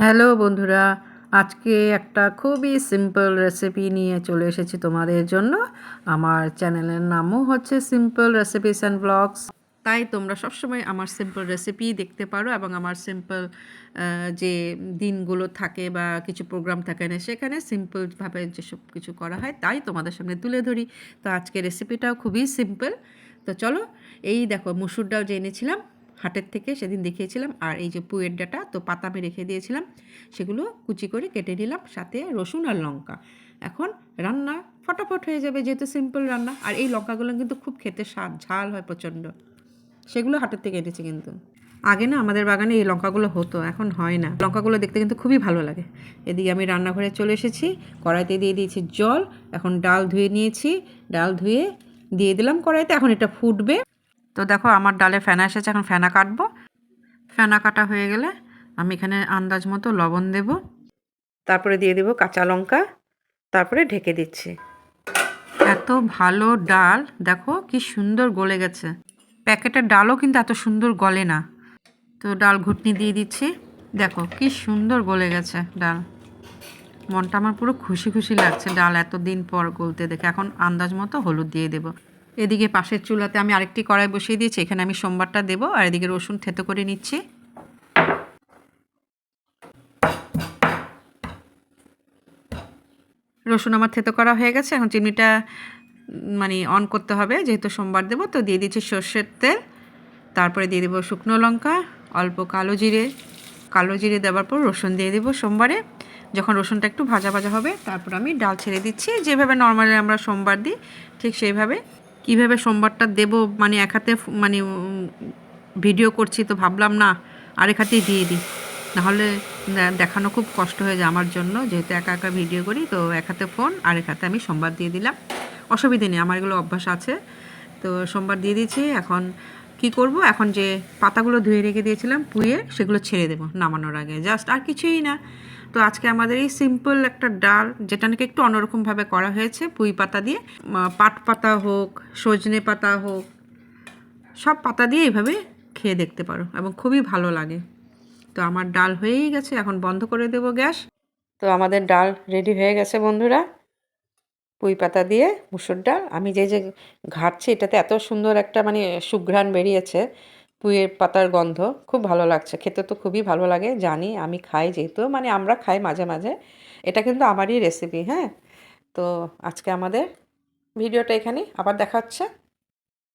Hello বন্ধুরা, আজকে একটা খুবই সিম্পল রেসিপি নিয়ে চলে এসেছি তোমাদের জন্য। আমার চ্যানেলের নামও হচ্ছে সিম্পল রেসিপিস অ্যান্ড ব্লগস। তাই তোমরা সবসময় আমার সিম্পল রেসিপি দেখতে পারো এবং আমার সিম্পল যে দিনগুলো থাকে বা কিছু প্রোগ্রাম থাকে না সেখানে সিম্পলভাবে যেসব কিছু করা হয় তাই তোমাদের সামনে তুলে ধরি। তো আজকে রেসিপিটাও খুবই সিম্পল। তো চলো, এই দেখো মুসুর ডাল যে এনেছিলাম হাটের থেকে সেদিন দেখিয়েছিলাম, আর এই যে পুয়ের ডাঁটা তো পাতা আমি রেখে দিয়েছিলাম, সেগুলো কুচি করে কেটে নিলাম, সাথে রসুন আর লঙ্কা। এখন রান্না ফটাফট হয়ে যাবে যেহেতু সিম্পল রান্না। আর এই লঙ্কাগুলো কিন্তু খুব খেতে স্বাদ ঝাল হয় প্রচণ্ড। সেগুলো হাটের থেকে এনেছি কিন্তু। আগে না আমাদের বাগানে এই লঙ্কাগুলো হতো, এখন হয় না। লঙ্কাগুলো দেখতে কিন্তু খুবই ভালো লাগে। এদিকে আমি রান্নাঘরে চলে এসেছি, কড়াইতে দিয়ে দিয়েছি জল। এখন ডাল ধুয়ে নিয়েছি, ডাল ধুয়ে দিয়ে দিলাম কড়াইতে। এখন এটা ফুটবে। তো দেখো আমার ডালে ফেনা এসেছে, এখন ফেনা কাটবো। ফেনা কাটা হয়ে গেলে আমি এখানে আন্দাজ মতো লবণ দেব, তারপরে দিয়ে দেব কাঁচা লঙ্কা, তারপরে ঢেকে দিচ্ছি। এত ভালো ডাল, দেখো কি সুন্দর গলে গেছে। প্যাকেটের ডালও কিন্তু এত সুন্দর গলে না। তো ডাল ঘুটনি দিয়ে দিচ্ছি, দেখো কি সুন্দর গলে গেছে ডাল। মনটা আমার পুরো খুশি খুশি লাগছে ডাল এতদিন পর গলতে দেখে। এখন আন্দাজ মতো হলুদ দিয়ে দেব। এদিকে পাশের চুলাতে আমি আরেকটি কড়াই বসিয়ে দিয়েছি, এখানে আমি সোমবারটা দেবো। আর এদিকে রসুন থেতো করে নিচ্ছি। রসুন আমার থেতো করা হয়ে গেছে। এখন চিমনিটা মানে অন করতে হবে, যেহেতু সোমবার দেবো। তো দিয়ে দিচ্ছি সর্ষের তেল, তারপরে দিয়ে দেবো শুকনো লঙ্কা, অল্প কালো জিরে। কালো জিরে দেওয়ার পর রসুন দিয়ে দেবো সোমবারে। যখন রসুনটা একটু ভাজা ভাজা হবে তারপর আমি ডাল ছেড়ে দিচ্ছি, যেভাবে নর্মালি আমরা সোমবার দিই ঠিক সেইভাবে। কিভাবে সোমবারটা দেবো মানে এক হাতে মানে ভিডিও করছি তো ভাবলাম না আরেক হাতেই দিয়ে দিই, নাহলে দেখানো খুব কষ্ট হয়ে যায় আমার জন্য, যেহেতু একা একা ভিডিও করি। তো এক হাতে ফোন আরেক হাতে আমি সোমবার দিয়ে দিলাম, অসুবিধে নেই, আমার এগুলো অভ্যাস আছে। তো সোমবার দিয়ে দিয়েছি। এখন কি করব, এখন যে পাতাগুলো ধুয়ে রেখে দিয়েছিলাম পুড়িয়ে, সেগুলো ছেড়ে দেবো নামানোর আগে, জাস্ট, আর কিছুই না। তো আজকে আমাদের এই সিম্পল একটা ডাল, যেটা নাকি একটু অন্যরকমভাবে করা হয়েছে পুঁই পাতা দিয়ে, পাট পাতা হোক, সজনে পাতা হোক, সব পাতা দিয়ে এইভাবে খেয়ে দেখতে পারো এবং খুবই ভালো লাগে। তো আমার ডাল হয়েই গেছে, এখন বন্ধ করে দেব গ্যাস। তো আমাদের ডাল রেডি হয়ে গেছে বন্ধুরা, পুঁই পাতা দিয়ে মুসুর ডাল। আমি যে ঘাটছি এটাতে এত সুন্দর একটা মানে সুঘ্রাণ বেরিয়েছে, পুঁইয়ের পাতার গন্ধ, খুব ভালো লাগছে। খেতে তো খুবই ভালো লাগে, জানি, আমি খাই যেহেতু, মানে আমরা খাই মাঝে মাঝে। এটা কিন্তু আমারই রেসিপি, হ্যাঁ। তো আজকে আমাদের ভিডিওটা এখানেই, আবার দেখা হচ্ছে।